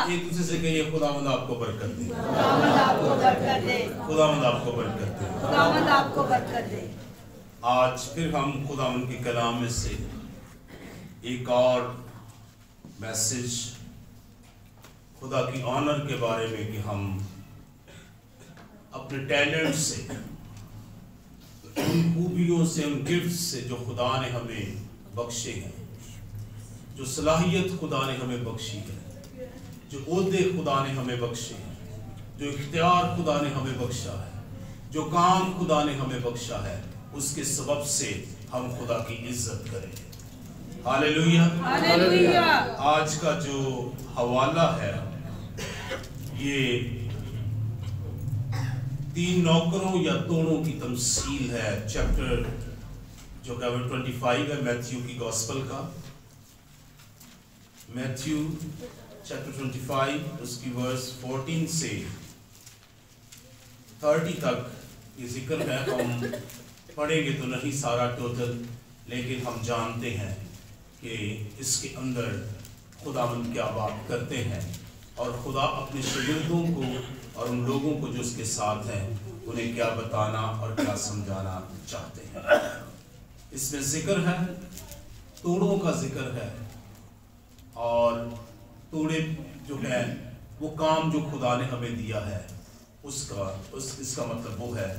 ایک دوسرے سے کہیے خداوند آپ کو برکت دے، خداوند آپ کو برکت دے، خداوند آپ کو برکت دے۔ خداوند آپ کو برکت دے۔ آج پھر ہم خداوند کے کلام میں سے ایک اور میسج خدا کی آنر کے بارے میں کہ ہم اپنے ٹیلنٹ سے، ان خوبیوں سے، ان گفٹ سے جو خدا نے ہمیں بخشے ہیں، جو صلاحیت خدا نے ہمیں بخشی ہے، جو عہدے خدا نے ہمیں بخشے ہیں، جو اختیار خدا نے ہمیں بخشا ہے، جو کام خدا نے ہمیں بخشا ہے، اس کے سبب سے ہم خدا کی عزت کریں۔ ہاللیلویہ۔ ہاللیلویہ۔ آج کا جو حوالہ ہے یہ 3 نوکروں یا توڑوں کی تمثیل ہے، چیپٹر جو کہ 25 ہے میتھیو کی گوسپل کا، میتھیو چیپٹر 25 اس کی ورس 14 سے 30 تک یہ ذکر ہے۔ ہم پڑھیں گے تو نہیں سارا ٹوٹل، لیکن ہم جانتے ہیں کہ اس کے اندر خداوند کیا بات کرتے ہیں، اور خدا اپنے شاگردوں کو اور ان لوگوں کو جو اس کے ساتھ ہیں انہیں کیا بتانا اور کیا سمجھانا چاہتے ہیں۔ اس میں ذکر ہے، توڑوں کا ذکر ہے، اور توڑے جو ہے وہ کام جو خدا نے ہمیں دیا ہے، اس کا مطلب وہ ہے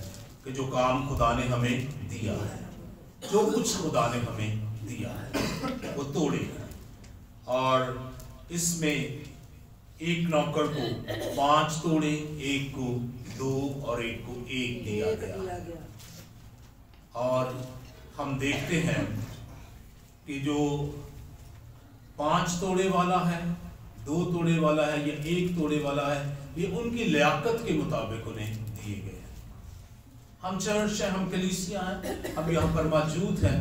کہ جو کام خدا نے ہمیں دیا ہے، جو کچھ خدا نے ہمیں دیا ہے وہ توڑے ہیں۔ اور اس میں ایک نوکر کو 5 توڑے، ایک کو 2 اور ایک کو 1 دیا گیا۔ اور ہم دیکھتے ہیں کہ جو 5 توڑے والا ہے، 2 توڑے والا ہے یا 1 توڑے والا ہے، یہ ان کی لیاقت کے مطابق انہیں دیے گئے ہیں۔ ہم چرچ ہیں، ہم کلیسیا ہیں، ہم یہاں پر موجود ہیں،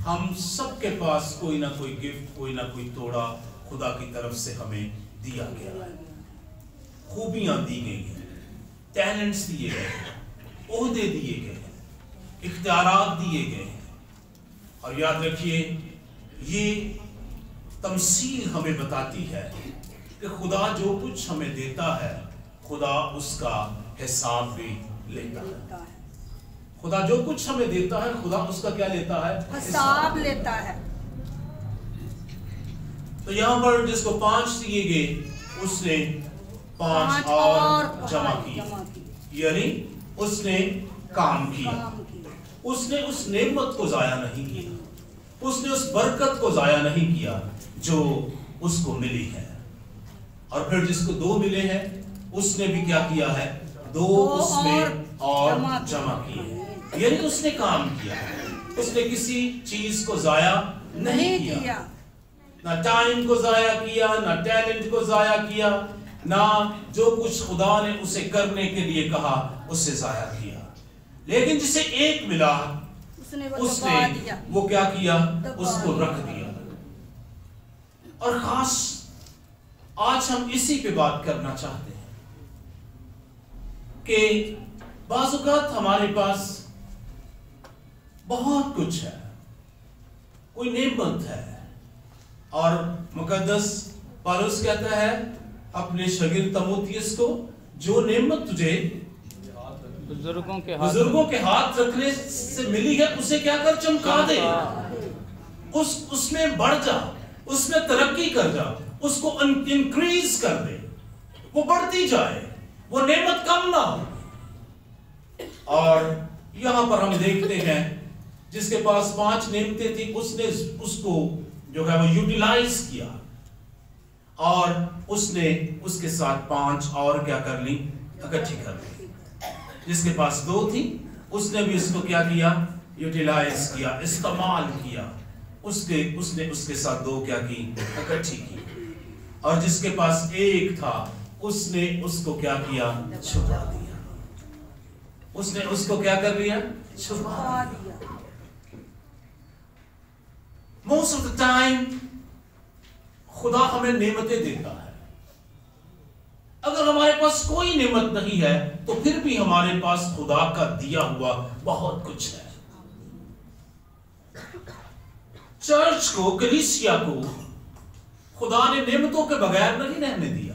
ہم سب کے پاس کوئی نہ کوئی گفٹ، کوئی نہ کوئی توڑا خدا کی طرف سے ہمیں دیا گیا ہے، خوبیاں دی گئی ہیں، ٹیلنٹس دیے گئے ہیں، عہدے دیے گئے ہیں، اختیارات دیے گئے ہیں۔ اور یاد رکھیے یہ تمثیل ہمیں بتاتی ہے کہ خدا جو کچھ ہمیں دیتا ہے خدا اس کا حساب بھی لیتا ہے۔ خدا جو کچھ ہمیں دیتا ہے خدا اس کا کیا لیتا ہے؟ حساب لیتا ہے۔ تو یہاں پر جس کو 5 دیے گئے اس نے 5 اور جمع کی، یعنی اس نے کام کیا، اس نے اس نعمت کو ضائع نہیں کیا، اس نے اس برکت کو ضائع نہیں کیا جو اس کو ملی ہے۔ اور پھر جس کو 2 ملے ہیں اس نے بھی کیا کیا ہے؟ 2 اس میں اور جمع کیے ہیں، یعنی اس نے کام کیا، اس نے کسی چیز کو ضائع نہیں کیا، نہ ٹائم کو ضائع کیا، نہ ٹیلنٹ کو ضائع کیا، نہ جو کچھ خدا نے اسے کرنے کے لیے کہا اسے ضائع کیا۔ لیکن جسے 1 ملا اس نے وہ کیا کیا؟ اس کو رکھ دیا۔ اور خاص آج ہم اسی پہ بات کرنا چاہتے ہیں کہ بعض اوقات ہمارے پاس بہت کچھ ہے، کوئی نعمت ہے، اور مقدس پالوس کہتا ہے اپنے شاگرد تموتھیوس کو، جو نعمت تجھے بزرگوں کے ہاتھ رکھنے سے ملی ہے اسے کیا کر؟ چمکا دے، اس میں بڑھ جا، اس میں ترقی کر جا، اس کو انکریز کر دے، وہ بڑھتی جائے، وہ نعمت کم نہ ہو۔ اور یہاں پر ہم دیکھتے ہیں جس کے پاس 5 نعمتیں تھیں اس نے اس کو جو ہے وہ یوٹیلائز کیا، اور اس نے اس کے ساتھ 5 اور کیا کر لی؟ اکٹھی کر لی۔ جس کے پاس 2 تھی اس نے بھی اس کو کیا کیا؟ یوٹیلائز کیا، استعمال کیا، اس نے اس کے ساتھ 2 کیا کی؟ اکٹھی کی۔ اور جس کے پاس 1 تھا اس نے اس کو کیا کیا؟ چھپا دیا۔ اس نے اس کو کیا کر لیا؟ چھپا دیا۔ Most of the time خدا ہمیں نعمتیں دیتا ہے، اگر ہمارے پاس کوئی نعمت نہیں ہے تو پھر بھی ہمارے پاس خدا کا دیا ہوا بہت کچھ ہے۔ چرچ کو، کلیسیا کو خدا نے نعمتوں کے بغیر نہیں رہنے دیا۔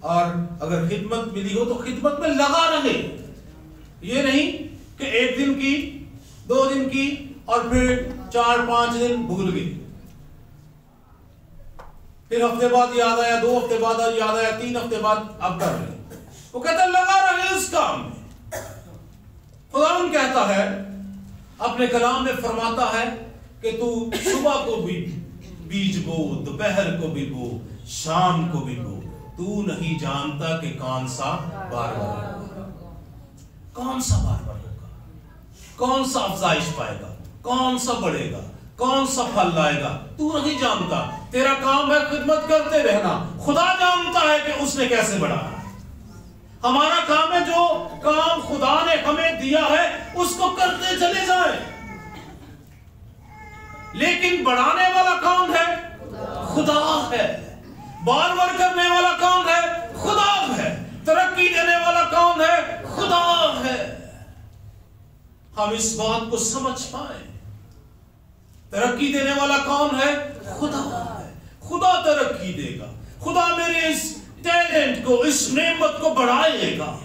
اور اگر خدمت ملی ہو تو خدمت میں لگا رہے. یہ نہیں کہ ایک دن کی 2 دن کی اور پھر 4-5 دن بھول گئے, پھر ہفتے بعد یاد آیا, 2 ہفتے بعد یاد آیا, 3 ہفتے بعد اب کر رہے. وہ کہتا ہے لگا رہے اس کام میں. خداوند کہتا ہے اپنے کلام میں فرماتا ہے کہ تو صبح کو بھی بیج بو, دوپہر کو بھی بو, شام کو بھی بو, تو نہیں جانتا کہ کون سا بار ہوگا, کون سا بار ہوگا, کون سا افزائش پائے گا, کون سا بڑھے گا, کون سا پھل لائے گا, تو نہیں جانتا. تیرا کام ہے خدمت کرتے رہنا. خدا جانتا ہے کہ اس نے کیسے بڑھایا. ہمارا کام ہے جو کام خدا نے ہمیں دیا ہے اس کو کرتے چلے جائیں, لیکن بڑھانے والا کون ہے؟ خدا ہے. بار بار کرنے والا کون ہے؟ خدا ہے. ترقی دینے والا کون ہے؟ خدا ہے. ہم اس بات کو سمجھ پائیں. ترقی دینے والا کون ہے؟ خدا ہے. خدا ترقی دے گا. خدا میرے اس ٹیلنٹ کو, اس نعمت کو بڑھائے گا.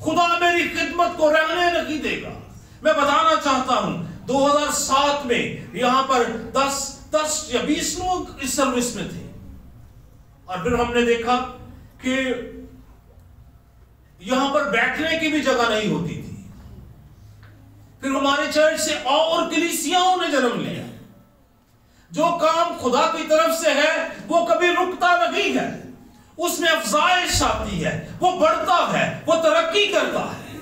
خدا میری خدمت کو رہنے نہیں دے گا. میں بتانا چاہتا ہوں 2007 میں یہاں پر 10 یا 20 لوگ اس سروس میں تھے, اور پھر ہم نے دیکھا کہ یہاں پر بیٹھنے کی بھی جگہ نہیں ہوتی تھی. پھر ہمارے چرچ سے اور کلیسیاؤں نے جنم لیا. جو کام خدا کی طرف سے ہے وہ کبھی رکتا نہیں ہے, اس میں افزائش آتی ہے, وہ بڑھتا ہے, وہ ترقی کرتا ہے.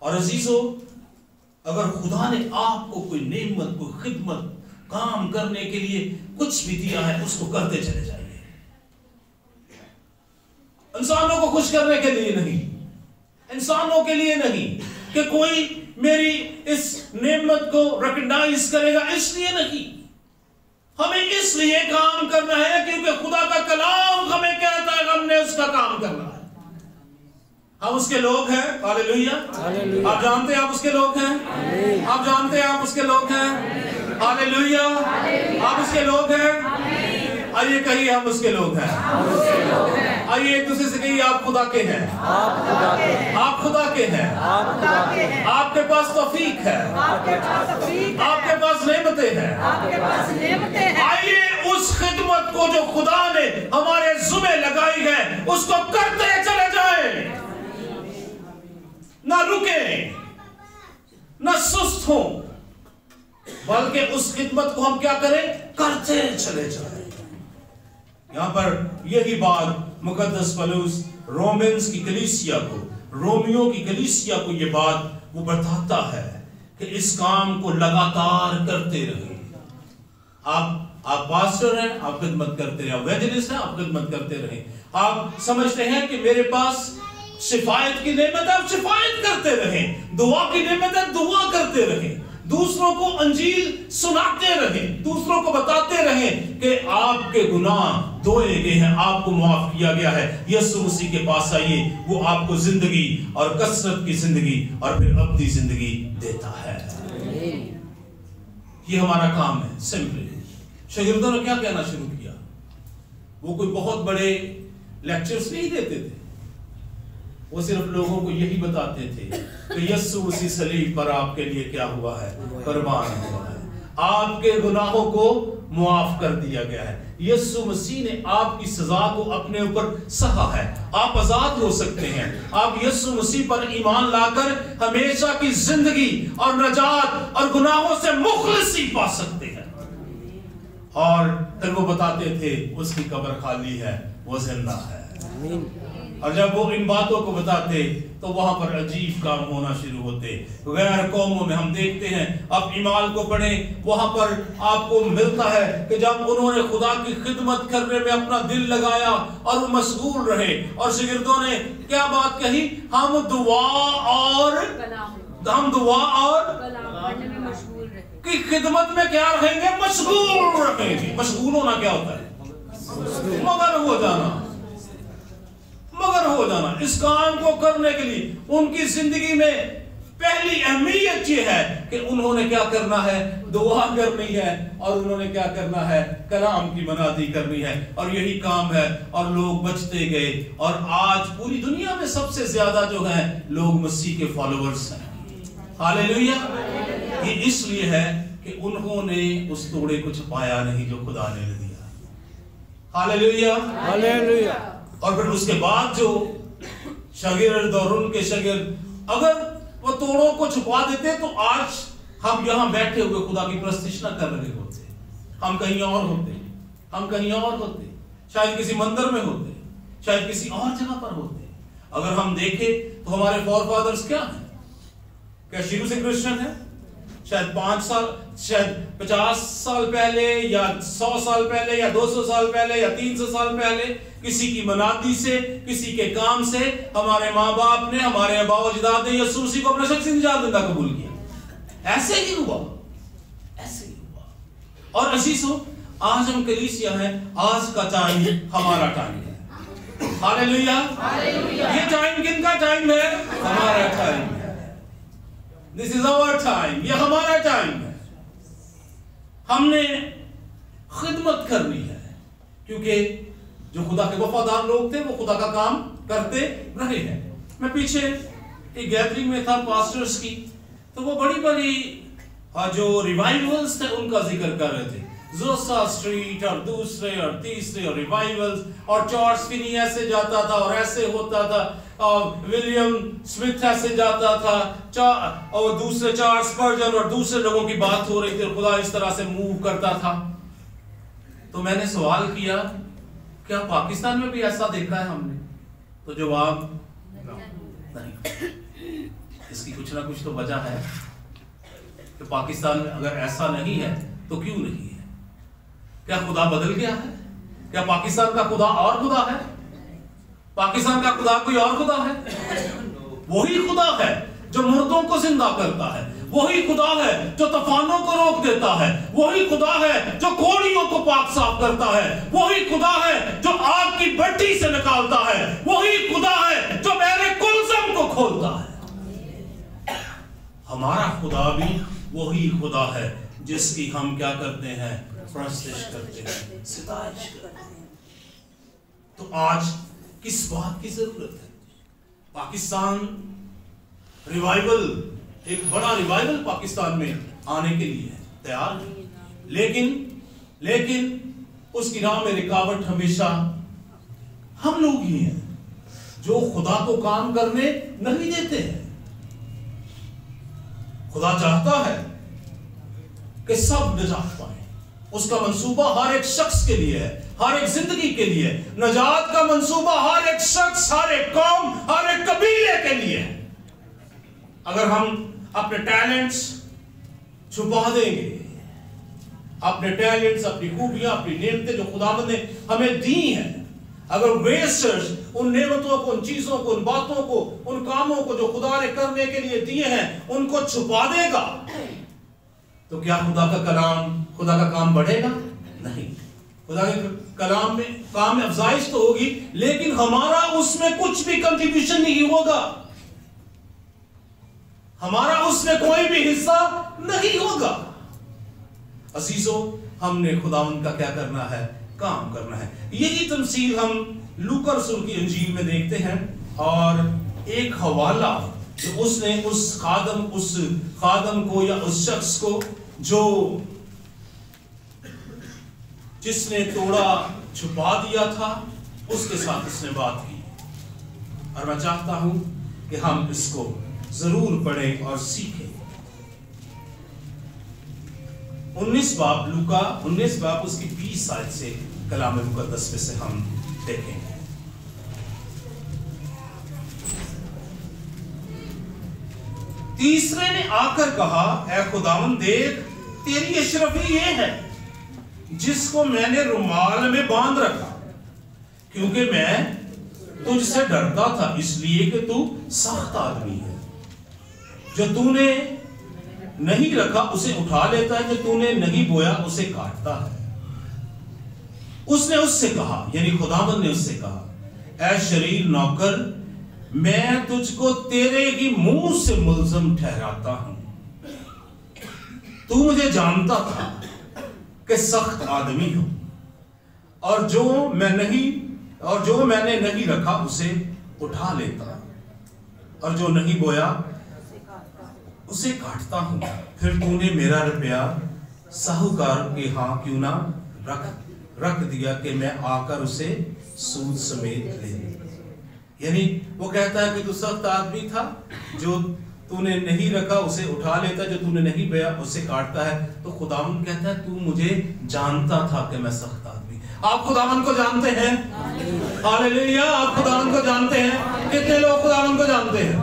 اور عزیزو, اگر خدا نے آپ کو کوئی نعمت, کوئی خدمت, کام کرنے کے لیے کچھ بھی دیا ہے, اس کو کرتے چلے جائیے. انسانوں کو خوش کرنے کے لیے نہیں, انسانوں کے لیے نہیں کہ کوئی میری اس نعمت کو ریکگنائز کرے گا, اس لیے نہیں. ہمیں اس لیے کام کرنا ہے کیونکہ خدا کا کلام ہمیں کہتا ہے ہم نے اس کا کام کرنا ہے. ہم اس کے لوگ ہیں. ہاللیلویا. آپ جانتے ہیں آپ اس کے لوگ ہیں. آپ جانتے ہیں آپ اس کے لوگ ہیں. ہاللیلویا. آپ اس کے لوگ ہیں. آئیے کہیے ہم اس کے لوگ ہیں. آئیے ایک دوسرے سے کہیے آپ خدا کے ہیں. آپ خدا کے ہیں. آپ کے پاس توفیق ہے. آپ کے پاس نعمتیں ہیں. آئیے اس خدمت کو جو خدا نے ہمارے ذمہ لگائی ہے اس کو کرتے چلے جائیں. نہ رکیں, نہ سست ہوں, بلکہ اس خدمت کو ہم کیا کریں؟ کرتے چلے جائیں. یہاں پر یہی بات مقدس پولس رومنز کی کلیسیا کو, رومیوں کی کلیسیا کو یہ بات وہ بتاتا ہے کہ اس کام کو لگاتار کرتے رہیں. آپ پاسٹر ہیں, آپ خدمت کرتے رہیں. ایوانجلسٹ ہیں, آپ خدمت کرتے رہیں. آپ سمجھتے ہیں کہ میرے پاس شفایت کی نعمت ہے, آپ شفایت کرتے رہیں. دعا کی نعمت ہے, دعا کرتے رہیں. دوسروں کو انجیل سناتے رہیں, دوسروں کو بتاتے رہیں کہ آپ کے گناہ دھوئے گئے ہیں, آپ کو معاف کیا گیا ہے. یسوع مسیح کے پاس آئیے, وہ آپ کو زندگی اور کثرت کی زندگی اور پھر ابدی زندگی دیتا ہے. یہ ہمارا کام ہے. سمپلی شاگردوں نے کیا کہنا شروع کیا؟ وہ کوئی بہت بڑے لیکچرز نہیں دیتے تھے, وہ صرف لوگوں کو یہی بتاتے تھے کہ یسوع مسیح صلیب پر آپ کے لیے کیا ہوا ہے؟ قربان ہوا ہے. آپ کے گناہوں کو معاف کر دیا گیا ہے. یسوع مسیح نے آپ کی سزا کو اپنے اوپر سہا ہے. آپ آزاد ہو سکتے ہیں. آپ یسوع مسیح پر ایمان لا کر ہمیشہ کی زندگی اور نجات اور گناہوں سے مخلصی پا سکتے ہیں. اور پھر وہ بتاتے تھے اس کی قبر خالی ہے, وہ زندہ ہے. اور جب وہ ان باتوں کو بتاتے تو وہاں پر عجیب کام ہونا شروع ہوتے. غیر قوموں میں ہم دیکھتے ہیں, اب ایمال کو پڑھیں, وہاں پر آپ کو ملتا ہے کہ جب انہوں نے خدا کی خدمت کرنے میں اپنا دل لگایا اور وہ مشغول رہے, اور شاگردوں نے کیا بات کہی؟ ہم دعا اور کی خدمت میں کیا رہیں گے؟ مشغول رہیں گے. مشغول ہونا کیا ہوتا ہے؟ مگر ہو جانا. مگر ہو جانا اس کام کو کرنے کے لیے. ان کی زندگی میں پہلی اہمیت یہ ہے کہ انہوں نے کیا کرنا ہے؟ دعا کرنی ہے، اور انہوں نے کیا کرنا ہے؟ کلام کی منادی کرنی ہے، اور یہی کام ہے، اور لوگ بچتے گئے، اور آج پوری دنیا میں سب سے زیادہ جو ہیں لوگ مسیح کے فالوورز ہیں۔ ہاللیلویہ۔ یہ اس لیے ہے کہ انہوں نے اس توڑے کو چھپایا نہیں جو خدا نے دیا۔ ہاللیلویہ، ہاللیلویہ۔ اور پھر اس کے بعد جو شاگرد اور ان کے شاگرد اگر وہ توڑوں کو چھپا دیتے تو آج ہم یہاں بیٹھے ہوئے خدا کی پرستش نہ کر رہے ہوتے، ہم کہیں اور ہوتے، ہم کہیں اور ہوتے، شاید کسی مندر میں ہوتے، شاید کسی اور جگہ پر ہوتے۔ اگر ہم دیکھیں تو ہمارے فور فادرز کیا ہیں؟ کیا شروع سے کرسچن ہیں؟ شاید 5 سال، شاید 50 سال پہلے، یا 100 سال پہلے، یا 200 سال پہلے، یا 300 سال پہلے کسی کی منادی سے، کسی کے کام سے ہمارے ماں باپ نے، ہمارے آباء و اجداد نے یسوع مسیح کو اپنا شخصی نجات دہندہ قبول کیا۔ ایسے ہی ہوا، ایسے ہی ہوا۔ اور عزیزو، آج ہم کلیسیا ہیں، آج کا ٹائم ہمارا ٹائم ہے۔ ہاللیلویہ۔ یہ ٹائم کن کا ٹائم ہے؟ ہمارا ٹائم ہے۔ This is our time، یہ ہمارا ٹائم ہے۔ ہم نے خدمت کرنی ہے، کیونکہ جو خدا کے وفادار لوگ تھے وہ خدا کا کام کرتے رہے ہیں۔ میں پیچھے ایک گیدرنگ میں تھا پاسٹرز کی، تو وہ بڑی بڑی جو ریوائیولز تھے ان کا ذکر کر رہے تھے، زوسا اسٹریٹ اور دوسرے اور تیسرے اور ریوائیولز، اور چارلس فینی ایسے جاتا تھا اور ایسے ہوتا تھا، اور ولیم سمتھ ایسے جاتا تھا، اور دوسرے چارلس اسپرجن اور دوسرے لوگوں کی بات ہو رہی تھی، اور خدا اس طرح سے موو کرتا تھا۔ تو میں نے سوال کیا، کیا پاکستان میں بھی ایسا دیکھا ہے ہم نے؟ تو جواب نہیں۔ اس کی کچھ نہ کچھ تو وجہ ہے کہ پاکستان میں اگر ایسا نہیں ہے تو کیوں نہیں ہے؟ کیا خدا بدل گیا ہے؟ کیا پاکستان کا خدا اور خدا ہے؟ پاکستان کا خدا کوئی اور خدا ہے؟ وہی خدا ہے جو مردوں کو زندہ کرتا ہے، وہی خدا ہے جو طوفانوں کو روک دیتا ہے، وہی خدا ہے جو کوڑیوں کو پاک صاف کرتا ہے، وہی خدا ہے جو آگ کی بھٹی سے نکالتا ہے، وہی خدا ہے جو میرے کلزم کو کھولتا ہے۔ ہمارا خدا بھی وہی خدا ہے جس کی ہم کیا کرتے ہیں؟ پرستش کرتے ہیں، ستائش کرتے ہیں۔ تو آج کس بات کی ضرورت ہے؟ پاکستان ریوائیول، ایک بڑا ریوائیول پاکستان میں آنے کے لیے تیار ہے، لیکن اس کی راہ میں رکاوٹ ہمیشہ ہم لوگ ہی ہیں جو خدا کو کام کرنے نہیں دیتے ہیں۔ خدا چاہتا ہے کہ سب نجات پائیں، اس کا منصوبہ ہر ایک شخص کے لیے ہے، ہر ایک زندگی کے لیے۔ نجات کا منصوبہ ہر ایک شخص، ہر ایک قوم، ہر ایک قبیلے کے لیے ہے۔ اگر ہم اپنے ٹیلنٹس چھپا دیں گے، اپنے ٹیلنٹس، اپنی خوبیاں، اپنی نعمتیں جو خداوند نے ہمیں دی ہیں، اگر ویسٹرز ان نعمتوں کو، ان چیزوں کو، ان باتوں کو، ان کاموں کو جو خدا نے کرنے کے لیے دیے ہیں ان کو چھپا دے گا تو کیا خدا کا کام بڑھے گا؟ نہیں۔ خدا کے کلام میں کام میں افزائش تو ہوگی، لیکن ہمارا اس میں کچھ بھی کنٹریبیوشن نہیں ہوگا، ہمارا اس میں کوئی بھی حصہ نہیں ہوگا۔ عزیزو، ہم نے خداوند کا کیا کرنا ہے؟ کام کرنا ہے۔ یہی تمثیل ہم لوکا رسول کی انجیل میں دیکھتے ہیں، اور ایک حوالہ جو اس نے اس خادم کو یا اس شخص کو جس نے توڑا چھپا دیا تھا، اس کے ساتھ اس نے بات کی، اور میں چاہتا ہوں کہ ہم اس کو ضرور پڑھیں اور سیکھیں۔ 19 باب لوکا 19 باب اس کی 20 آیت سے کلام مقدس میں سے ہم دیکھیں گے۔ تیسرے نے آ کر کہا، اے خداوند دیکھ، تیری اشرفی یہ ہے جس کو میں نے رومال میں باندھ رکھا، کیونکہ میں تجھ سے ڈرتا تھا، اس لیے کہ تو سخت آدمی ہے، جو تو نے نہیں رکھا اسے اٹھا لیتا ہے، جو تو نے نہیں بویا اسے کاٹتا ہے۔ اس نے اس سے کہا، یعنی خداوند نے اس سے کہا، اے شریر نوکر، میں تجھ کو تیرے ہی منہ سے ملزم ٹھہراتا ہوں. تو مجھے جانتا تھا کہ سخت آدمی ہوں اور جو میں نے نہیں رکھا اسے اٹھا لیتا اور جو نہیں بویا اسے کاٹتا ہوں. پھر تو نے میرا روپیہ ساہوکار کے ہاں کیوں نہ رکھ دیا کہ میں آ کر اسے سود سمیت لے لوں. یعنی وہ کہتا ہے کہ تو سخت آدمی تھا, جو تو نے نہیں رکھا اسے اٹھا لیتا, جو تو نے نہیں بویا اسے کاٹتا ہے. تو خداوند کہتا ہے تو مجھے جانتا تھا کہ میں سخت آدمی. آپ خداوند کو جانتے ہیں؟ ہاللیلویا. آپ خداوند کو جانتے ہیں؟ کتنے لوگ خداوند کو جانتے ہیں؟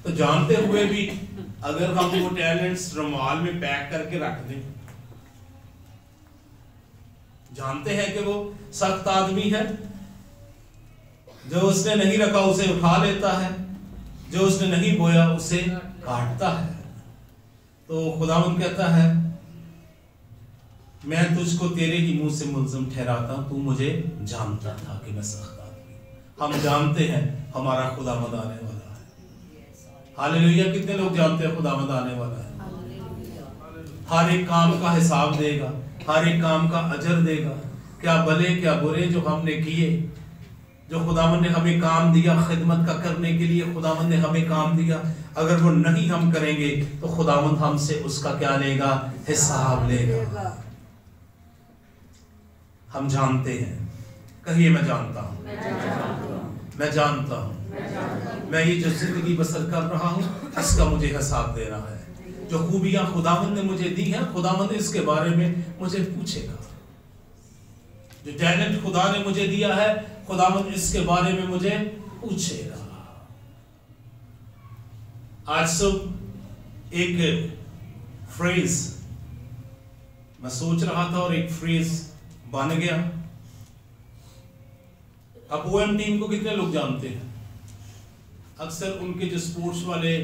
تو جانتے ہوئے بھی اگر ہم وہ ٹیلنٹس رومال میں پیک کر کے رکھ دیں, جانتے ہیں کہ وہ سخت آدمی ہے, جو اس نے نہیں رکھا اسے اٹھا لیتا ہے, جو اس نے نہیں بویا اسے کاٹتا ہے. تو خداوند کہتا ہے میں تجھ کو تیرے ہی منہ سے ملزم ٹھہراتا ہوں, تو مجھے جانتا تھا کہ میں سخت آدمی. ہم جانتے ہیں ہمارا خداوند آنے والا ہے. ہاللیلویا. کتنے لوگ جانتے ہیں خداوند آنے والا ہے؟ ہر ایک کام کا حساب دے گا, ہر ایک کام کا اجر دے گا. کیا بھلے کیا برے جو ہم نے کیے, جو خداوند نے ہمیں کام دیا خدمت کا کرنے کے لیے, خداوند نے ہمیں کام دیا, اگر وہ نہیں ہم کریں گے تو خداوند ہم سے اس کا کیا لے گا؟ حساب لے گا. ہم جانتے ہیں. کہیے میں جانتا ہوں, میں جانتا ہوں, میں یہ جو زندگی بسر کر رہا ہوں اس کا مجھے حساب دینا ہے. جو خوبیاں خداوند نے مجھے دی ہیں, خداوند اس کے بارے میں مجھے پوچھے گا. جو ٹیلنٹ خدا نے مجھے دیا ہے, خداوند اس کے بارے میں مجھے پوچھے گا. آج صبح ایک فریز میں سوچ رہا تھا اور ایک فریز بن گیا. اب او ایم ٹیم کو کتنے لوگ جانتے ہیں؟ اکثر ان کے جو سپورٹس والے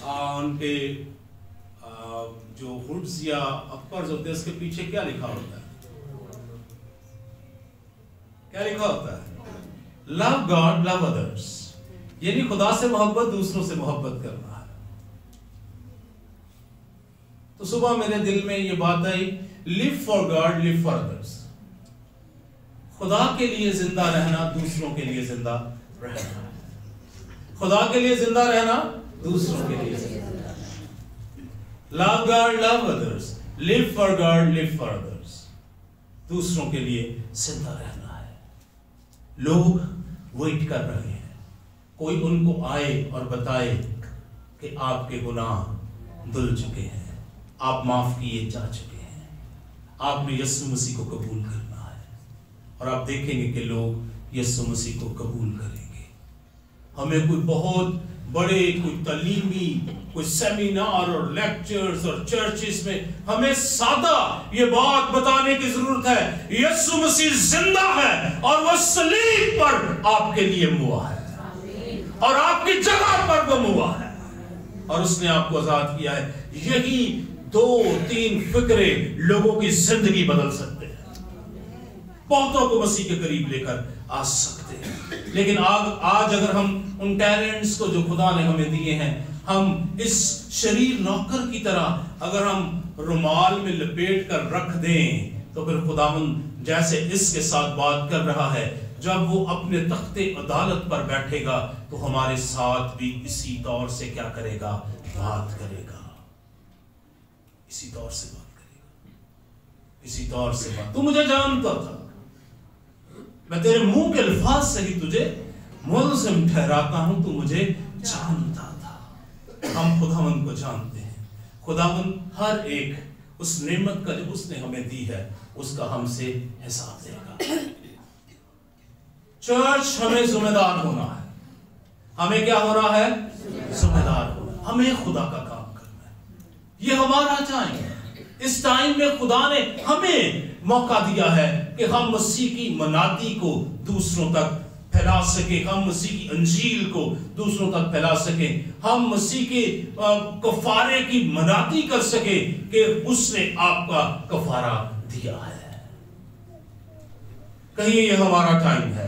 ان کے جو ہوڈز یا اپرز ہوتے ہیں اس کے پیچھے کیا لکھا ہوتا ہے؟ کیا لکھا ہوتا ہے؟ لو گاڈ لو ادرس. یعنی خدا سے محبت, دوسروں سے محبت کرنا ہے. تو صبح میرے دل میں یہ بات آئی, live for God, live for others. خدا کے لیے زندہ رہنا, دوسروں کے لیے زندہ رہنا. خدا کے لیے زندہ رہنا, دوسروں کے لیے زندہ رہنا. Love God, love others. Live for God, live for others. دوسروں کے لیے زندہ رہنا ہے. لوگ ویٹ کر رہے ہیں, کوئی ان کو آئے اور بتائے کہ آپ کے گناہ دھل چکے ہیں, آپ معاف کیے جا چکے ہیں, آپ نے یسوع مسیح کو قبول کرنا ہے. اور آپ دیکھیں گے کہ لوگ یسوع مسیح کو قبول کریں گے. ہمیں کوئی بہت بڑے کوئی تعلیمی کوئی سیمینار اور لیکچرز اور چرچز میں ہمیں سادہ یہ بات بتانے کی ضرورت ہے, یسوع مسیح زندہ ہے اور وہ صلیب پر آپ کے لیے موا ہے اور آپ کی جگہ پر وہ موا ہے اور اس نے آپ کو آزاد کیا ہے. یہی 2-3 فکرے لوگوں کی زندگی بدل سکتے ہیں, بہتوں کو مسیح کے قریب لے کر آ سکتے ہیں. لیکن آج اگر ہم ان ٹیلنٹس کو جو خدا نے ہمیں دیے ہیں, ہم اس شریر نوکر کی طرح اگر ہم رومال میں لپیٹ کر رکھ دیں تو پھر خداوند جیسے اس کے ساتھ بات کر رہا ہے, جب وہ اپنے تخت عدالت پر بیٹھے گا تو ہمارے ساتھ بھی اسی طور سے کیا کرے گا؟ بات کرے گا. اسی طور سے بات کرے گا, اسی طور سے بات. تو مجھے جانتا تھا, میں تیرے منہ کے الفاظ سے ہی تجھے ملزم ٹھہراتا ہوں, تو مجھے جانتا تھا. ہم خداوند کو جانتے ہیں. خداوند ہر ایک اس نعمت کا جو اس نے ہمیں دی ہے اس کا ہم سے حساب دے گا. چرچ ہمیں ذمہ دار ہونا ہے. ہمیں کیا ہونا ہے؟ ذمہ دار ہونا. ہمیں خدا کا کام کرنا ہے. یہ ہمارا ٹائم ہے. اس ٹائم میں خدا نے ہمیں موقع دیا ہے کہ ہم مسیح کی منادی کو دوسروں تک پھیلا سکیں, ہم مسیح کی انجیل کو دوسروں تک پھیلا سکیں, ہم مسیح کے کفارے کی منادی کر سکیں کہ اس نے آپ کا کفارہ دیا ہے. کہیے یہ ہمارا ٹائم ہے.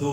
2